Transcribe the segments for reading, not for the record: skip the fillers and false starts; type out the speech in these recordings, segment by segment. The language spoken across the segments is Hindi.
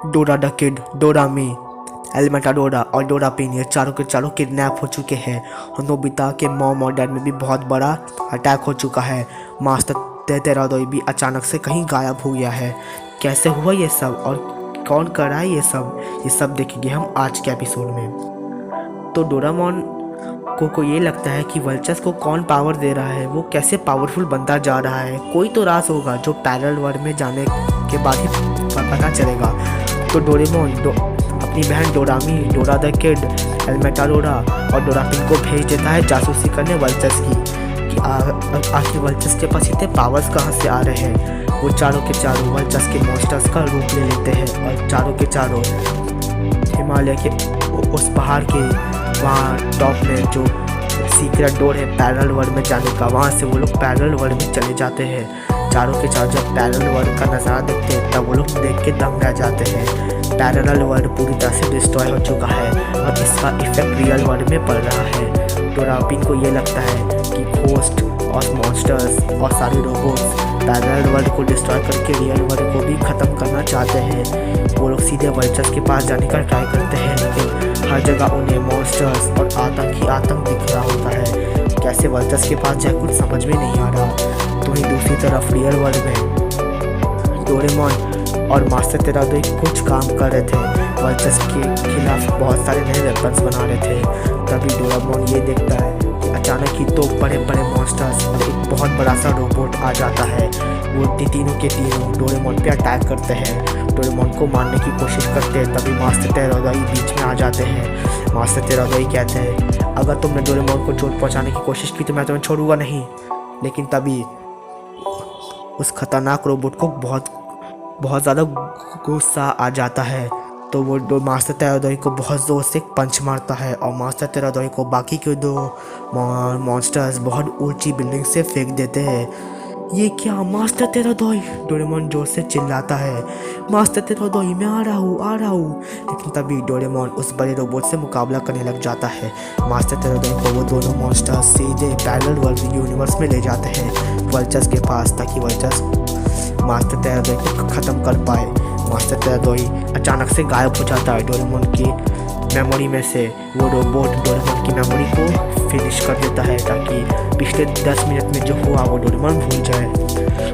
डोरा द किड, डोरामी, एलिमेंटाडोरा और डोरापिन ये चारों के चारों किडनैप हो चुके हैं और नोबिता के मॉम और डैड में भी बहुत बड़ा अटैक हो चुका है। मास्टर तेरादोई भी अचानक से कहीं गायब हो गया है। कैसे हुआ ये सब और कौन कर रहा है ये सब देखेंगे हम आज के एपिसोड में। तो डोरामोन को ये लगता है कि वल्चर्स को कौन पावर दे रहा है, वो कैसे पावरफुल बनता जा रहा है। कोई तो राज होगा जो पैरेलल वर्ल्ड में जाने के बाद ही पता चलेगा। तो डोरेमोन अपनी बहन डोरामी, डोरा द किड, एलिमेंटाडोरा और डोरापिन को भेज देता है जासूसी करने वल्चर्स की कि आखिर वल्चर्स के पास इतने पावर्स कहाँ से आ रहे हैं। वो चारों के चारों वल्चर्स के मॉन्स्टर्स का रूप ले लेते हैं और चारों के चारों हिमालय के उस पहाड़ के वहाँ टॉप में जो सीक्रेट डोर है पैरेलल वर्ल्ड में जाने का, वहाँ से वो लोग पैरेलल वर्ल्ड में चले जाते हैं। चारों के चारों जब पैरेलल वर्ल्ड का नज़ारा देखते हैं तब वो लोग देख के दंग रह जाते हैं। पैरेलल वर्ल्ड पूरी तरह से डिस्ट्रॉय हो चुका है और इसका इफेक्ट रियल वर्ल्ड में पड़ रहा है। डोरापिन को ये लगता है कि घोस्ट और मॉन्स्टर्स और सारे रोबोट्स पैरेलल वर्ल्ड को डिस्ट्रॉय करके रियल वर्ल्ड को भी ख़त्म करना चाहते हैं। वो लोग सीधे वल्चर्स के पास जाने का ट्राई करते हैं, लेकिन हर जगह उन्हें मॉन्स्टर्स और आतंक दिख रहा होता है। कैसे वल्चर्स के पास जाए कुछ समझ में नहीं आ रहा। तो ही दूसरी तरफ रियल वर्ल्ड में डोरेमोन और मास्टर तेरादोई कुछ काम कर रहे थे, वल्चर्स के खिलाफ बहुत सारे नए वेपन्स बना रहे थे। तभी डोरेमोन ये देखता है कि अचानक ही दो बड़े बड़े मॉन्स्टर्स और एक बहुत बड़ा सा रोबोट आ जाता है। वो तीनों के तीनों डोरेमोन पे अटैक करते हैं, डोरेमोन को मारने की कोशिश करते हैं। तभी मास्टर तेरादोई बीच में आ जाते हैं। मास्टर तेरादोई कहते हैं अगर तुमने डोरेमोन को चोट पहुंचाने की कोशिश की तो मैं तुम्हें छोड़ूंगा नहीं। लेकिन तभी उस खतरनाक रोबोट को बहुत ज़्यादा गुस्सा आ जाता है, तो वो मास्टर तेरादोई को बहुत ज़ोर से पंच मारता है और मास्टर तेरादोई को बाकी के दो मॉन्स्टर्स बहुत ऊंची बिल्डिंग से फेंक देते हैं। ये क्या मास्टर तेरादोई, डोरेमोन जोर से चिल्लाता है, मास्टर तेरादोई मैं आ रहा हूँ। लेकिन तभी डोरेमोन उस बड़े रोबोट से मुकाबला करने लग जाता है। मास्टर तेरादोई को वो दोनों मॉन्स्टर्स सीधे पैरेलल वर्ल्ड यूनिवर्स में ले जाते हैं वल्चर्स के पास, ताकि वल्चर्स मास्टर तेरादोई को ख़त्म कर पाए। मास्टर तेरादोई अचानक से गायब हो जाता है। डोरेमोन की मेमोरी में से वो रोबोट डोरेमोन की मेमोरी को फिनिश कर देता है, ताकि पिछले 10 मिनट में जो हुआ वो डोरेमोन भूल जाए।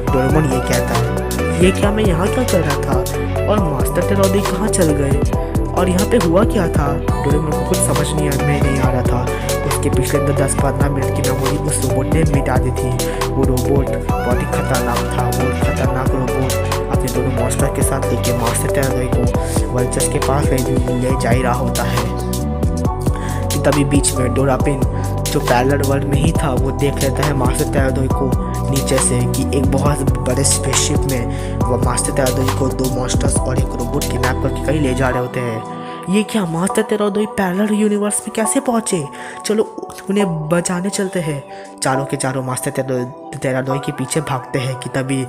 डोरेमोन ये कहता है ये क्या मैं यहाँ क्या कर रहा था और मास्टर तेरादोई कहाँ चल गए और यहाँ पे हुआ क्या था। डोरेमोन को कुछ समझ नहीं आ रहा था। उसके पिछले 10-15 मिनट की मेमोरी उस रोबोट ने मिटा दी थी। वो रोबोट बहुत ही खतरनाक था। वो खतरनाक रोबोट अपने दोनों मॉन्स्टर के साथ लेके मास्टर तेरादोई को वल्चर्स के पास ले जा ही रहा होता है। कि तभी बीच में डोरापिन जो पैरेलल वर्ल्ड में ही था वो देख लेता है मास्टर तेरादोई को नीचे से कि एक बहुत बड़े स्पेसशिप में वो मास्टर तेरादोई को दो मॉन्स्टर्स और एक रोबोट किडनैप करके कहीं ले जा रहे होते हैं। ये क्या मास्टर तेरादोई पैरेलल यूनिवर्स में कैसे पहुँचे, चलो उन्हें बचाने चलते हैं। चारों के चारों मास्टर तेरादोई के पीछे भागते हैं कि तभी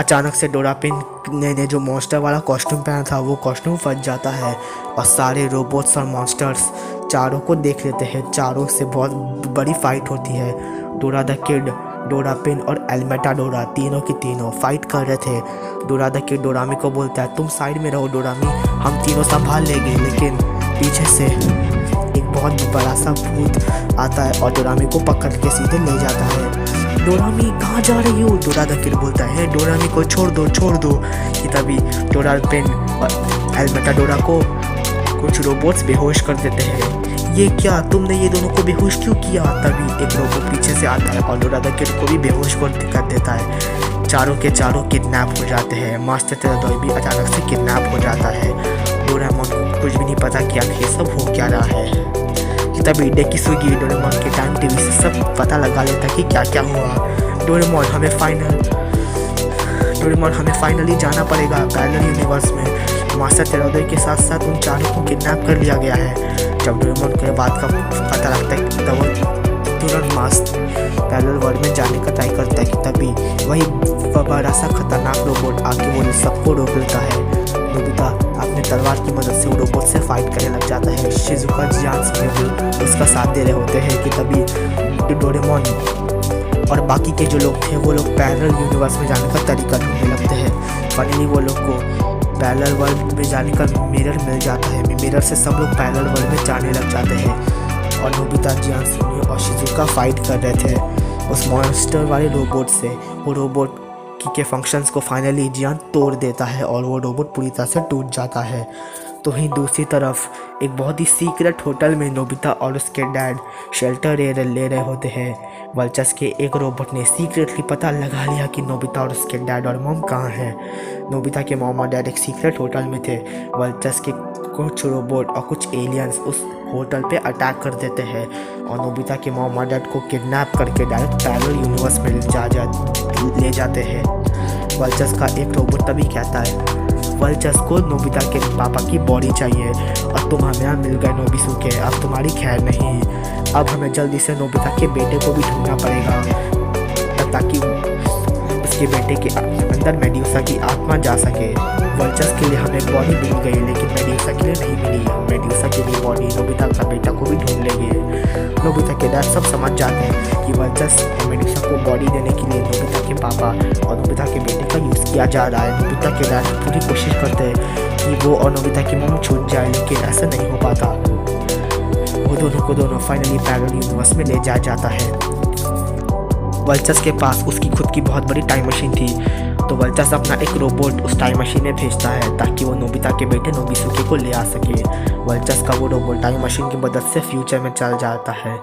अचानक से डोरापिन ने जो मॉन्स्टर वाला कॉस्ट्यूम पहना था वो कॉस्ट्यूम फट जाता है और सारे रोबोट्स और मॉन्स्टर्स चारों को देख लेते हैं। चारों से बहुत बड़ी फाइट होती है। डोरा द किड, डोरापिन और एलिमेंटाडोरा तीनों की तीनों फाइट कर रहे थे। डोरा द किड डोरामी को बोलता है तुम साइड में रहो डोरामी, हम तीनों संभाल लेंगे। लेकिन पीछे से एक बहुत बड़ा सा भूत आता है और डोरामी को पकड़ के सीधे ले जाता है। डोरामी कहाँ जा रही हो, डोरा द किड बोलता है डोरामी को छोड़ दो। कि तभी डोरापिन और एलिमेंटाडोरा को कुछ रोबोट्स बेहोश कर देते हैं। ये क्या तुमने ये दोनों को बेहोश क्यों किया। तभी एक रोबोट पीछे से आता है और डोरा द किड को भी बेहोश कर देता है। चारों के चारों किडनैप हो जाते हैं। मास्टर तेरादोई भी अचानक से किडनैप हो जाता है। डोरेमोन को कुछ भी नहीं पता कि आखिर ये सब हो क्या रहा है। तभी डेकिसुगी डोरेमोन के टाइम टीवी से सब पता लगा लेता कि क्या क्या हुआ। डोरेमोन हमें फाइनली जाना पड़ेगा पैरेलल यूनिवर्स में। मास्टर तेरादोई के साथ साथ उन चारों को किडनैप कर लिया गया है। जब डोरेमोन के बात का पता लगता है तब वो तुरंत पैरेलल वर्ल्ड में जाने का ट्राई करता है। कि तभी वही बड़ा सा खतरनाक रोबोट आके वो सबको रोक लेता है। नोबिता अपने तलवार की मदद से वो रोबोट से फाइट करने लग जाता है। शिजुका जियान भी उसका साथ दे रहे होते हैं। कि तभी डोरेमोन और बाकी के जो लोग थे वो लोग पैरेलल यूनिवर्स में जाने का तरीका ढूंढने लगते हैं। फाइनली वो लोग को पैरेलल वर्ल्ड में जाने का मिरर मिल जाता है। मिरर से सब लोग पैरेलल वर्ल्ड में जाने लग जाते हैं और नोबिता, जियान, सुनियो और शिजुका फाइट कर रहे थे उस मॉन्स्टर वाले रोबोट से। वो रोबोट के फंक्शंस को फाइनली जियान तोड़ देता है और वो रोबोट पूरी तरह से टूट जाता है। तो ही दूसरी तरफ एक बहुत ही सीक्रेट होटल में नोबिता और उसके डैड शेल्टर ले रहे होते हैं। वल्चस के एक रोबोट ने सीक्रेटली पता लगा लिया कि नोबिता और उसके डैड और मॉम कहाँ हैं। नोबिता के मॉम और डैड एक सीक्रेट होटल में थे। वल्चस के कुछ रोबोट और कुछ एलियंस उस होटल पे अटैक कर देते हैं और नोबिता के मॉम और डैड को किडनैप करके डायरेक्ट पैरेलल यूनिवर्स में ले जाते हैं। वल्चस का एक रोबोट तभी कहता है, वल्चस को नोबिता के पापा की बॉडी चाहिए और तुम हमें मिल गए नोबिसुके, अब तुम्हारी खैर नहीं। अब हमें जल्दी से नोबिता के बेटे को भी ढूंढना पड़ेगा ताकि उसके बेटे के अंदर मेड्यूसा की आत्मा जा सके। वल्चस के लिए हमें बॉडी मिल गई लेकिन मेड्यूसा के लिए नहीं मिली। हम मेड्यूसा के लिए बॉडी नोबिता का बेटा को भी ढूंढ लेंगे। नोबिता के डैड सब समझ जाते हैं कि वल्चस और मेड्यूसा को बॉडी देने के लिए नोबिता के पापा और नोबिता के बेटे का यूज़ किया जा रहा है। नोबिता के डैड पूरी कोशिश करते हैं कि वो और नोबिता की मॉम छूट जाए लेकिन ऐसा नहीं हो पाता। वो दोनों फाइनली पैरेलल यूनिवर्स में ले जाया जाता है। वल्चस के पास उसकी खुद की बहुत बड़ी टाइम मशीन थी तो वल्चस अपना एक रोबोट उस टाइम मशीन में भेजता है ताकि वो नोबिता के बेटे नोबिसुके को ले आ सके। वल्चस का वो रोबोट टाइम मशीन की मदद से फ्यूचर में चल जाता है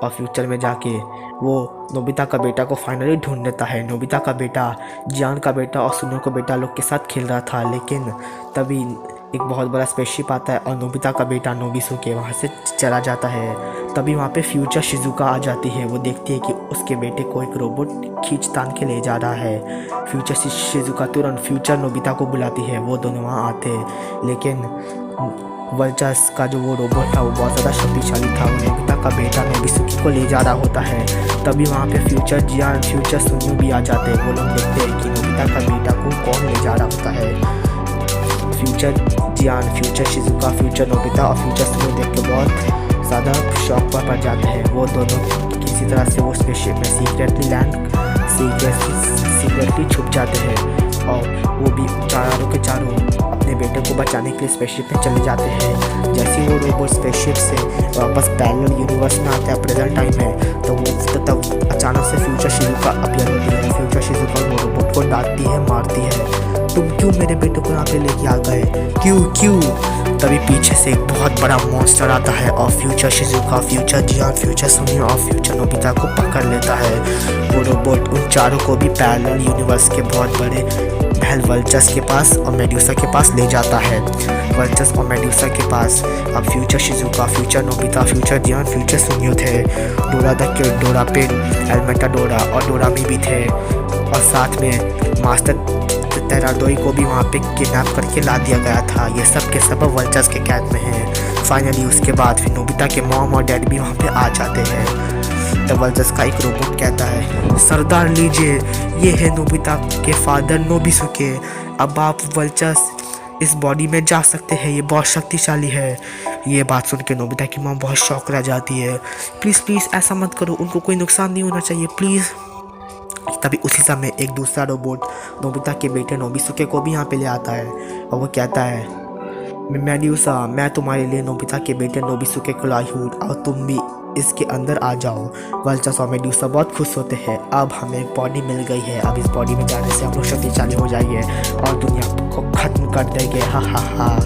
और फ्यूचर में जाके वो नोबिता का बेटा को फाइनली ढूंढ लेता है। नोबिता का बेटा, जियान का बेटा और सुनियो का बेटा लोग के साथ खेल रहा था लेकिन तभी एक बहुत बड़ा स्पेसशिप आता है और नोबिता का बेटा नोबिसुके वहाँ से चला जाता है। तभी वहाँ पे फ्यूचर शिजुका आ जाती है। वो देखती है कि उसके बेटे को एक रोबोट खींच तान के ले जा रहा है। फ्यूचर शिजुका तुरंत फ्यूचर नोबिता को बुलाती है। वो दोनों वहाँ आते हैं लेकिन वल्चस का जो वो रोबोट था वो बहुत ज़्यादा शक्तिशाली था। वो नोबिता का बेटा नोबिसुके को ले जा रहा होता है। तभी वहाँ पे फ्यूचर जियान, फ्यूचर सुनियो भी आ जाते हैं। वो लोग देखते हैं कि नोबिता का बेटा को कौन ले जा रहा होता है। Future Gian, future Shizuka, future Nobita और फ्यूचर सुनियो देख के बहुत ज़्यादा शौक पर पड़ जाते हैं। वो दोनों किसी तरह से वो स्पेसशिप में सीक्रेटली छुप जाते हैं और वो भी चारों के चारों अपने बेटे को बचाने के लिए स्पेसशिप में चले जाते हैं। जैसे वो रोबोट स्पेसशिप से वापस पैरेलल यूनिवर्स में आता है प्रेजेंट टाइम में तो वो तब अचानक से फ्यूचर शिजुका अपीयर होती है। फ्यूचर शिजुका वो रोबोट को डांटती है, मारती है, तुम क्यों मेरे बेटे को यहाँ पे लेके आ गए, क्यों। तभी पीछे से एक बहुत बड़ा मॉन्स्टर आता है और future Shizuka, future Gian, future सुनियो और फ्यूचर नोबिता को पकड़ लेता है। वो रोबोट उन चारों को भी पैरेलल यूनिवर्स के बहुत बड़े महल वल्चस के पास और मेड्यूसा के पास ले जाता है। वल्चस और मेड्यूसा के पास अब future Shizuka, future Nobita, future Gian, future Suneo थे। डोरा द किड, डोरा पिन, एलमेटाडोरा और डोरामी भी थे और साथ में मास्टर तेराडोई को भी वहाँ पे किडनैप करके ला दिया गया था। ये सब के सब वल्चस के कैद में हैं। फाइनली उसके बाद फिर नोबिता के मॉम और डैड भी वहाँ पे आ जाते हैं। तब वल्चस का एक रोबोट कहता है, सरदार लीजिए, ये है नोबिता के फादर नोबिसुके। अब आप वल्चस इस बॉडी में जा सकते हैं, ये बहुत शक्तिशाली है। ये बात सुन के नोबिता की मॉम बहुत शौक रह जाती है। प्लीज़ ऐसा मत करो, उनको कोई नुकसान नहीं होना चाहिए, प्लीज़। तभी उसी समय एक दूसरा रोबोट नोबिता के बेटे नोबिसुके को भी यहाँ पे ले आता है और वो कहता है, मेड्यूसा, मैं तुम्हारे लिए नोबिता के बेटे नोबिसुके को लाई हूँ और तुम भी इसके अंदर आ जाओ। वल्चस और मेड्यूसा बहुत खुश होते हैं। अब हमें एक बॉडी मिल गई है, अब इस बॉडी में जाने से हम लोग शक्तिशाली हो जाएंगे और दुनिया को ख़त्म कर देंगे, हा।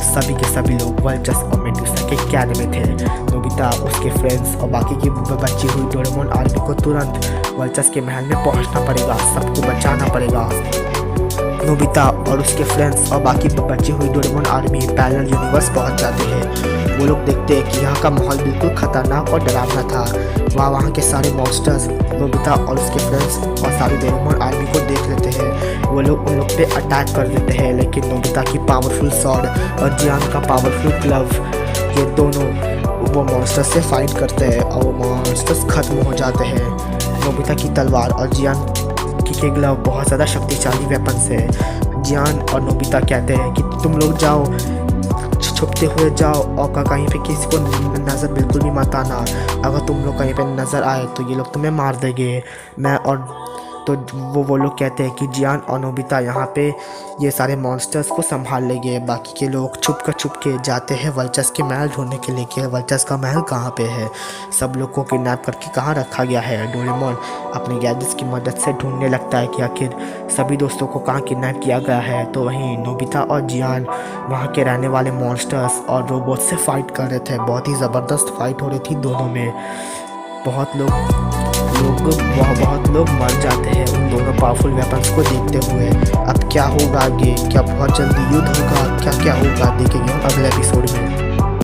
सभी के सभी लोग वल्चस और मेड्यूसा के कैद में थे। नोबिता, उसके फ्रेंड्स और बाकी की बची हुई डोरेमोन आर्मी को तुरंत वल्चस के महल में पहुंचना पड़ेगा, सबको बचाना पड़ेगा। नोबिता और उसके फ्रेंड्स और बाकी बची हुई डोरेमोन आर्मी पैरेलल यूनिवर्स पहुंच जाते हैं। वो लोग देखते हैं कि यहाँ का माहौल बिल्कुल खतरनाक और डरावना था। वहाँ के सारे मॉन्स्टर्स नोबिता और उसके फ्रेंड्स और सारी डोरेमोन आर्मी को देख लेते हैं। वो लोग उन लोग पे अटैक कर देते हैं लेकिन नोबिता की पावरफुल सॉर्ड और जियान का पावरफुल ग्लव, ये दोनों वो मॉन्स्टर्स से फाइट करते हैं और वो मॉन्स्टर्स खत्म हो जाते हैं। नोबिता की तलवार और जियान के ग्लव बहुत ज़्यादा शक्तिशाली वेपन्स है। जियान और नोबिता कहते हैं कि तुम लोग जाओ, छुपते हुए जाओ और कहीं पे किसी को नज़र बिल्कुल भी मत आना। अगर तुम लोग कहीं पे नज़र आए तो ये लोग तुम्हें मार देंगे। मैं और तो वो लोग कहते हैं कि जियान और नोबिता यहाँ पे ये सारे मॉन्स्टर्स को संभाल लेंगे। बाकी के लोग छुप के जाते हैं वल्चर्स के महल ढूंढने के लिए कि वल्चर्स का महल कहाँ पे है, सब लोग को किडनैप करके कहाँ रखा गया है। डोरेमोन अपने गैजेट्स की मदद से ढूंढने लगता है कि आखिर सभी दोस्तों को कहाँ किडनैप किया गया है। तो वहीं नोबिता और जियान वहाँ के रहने वाले मॉन्स्टर्स और रोबोट से फाइट कर रहे थे। बहुत ही ज़बरदस्त फाइट हो रही थी दोनों में। बहुत लोग मर जाते हैं उन दोनों पावरफुल वेपन्स को देखते हुए। अब क्या होगा आगे, क्या बहुत जल्दी युद्ध होगा, क्या क्या होगा देखेंगे हम अगले एपिसोड में।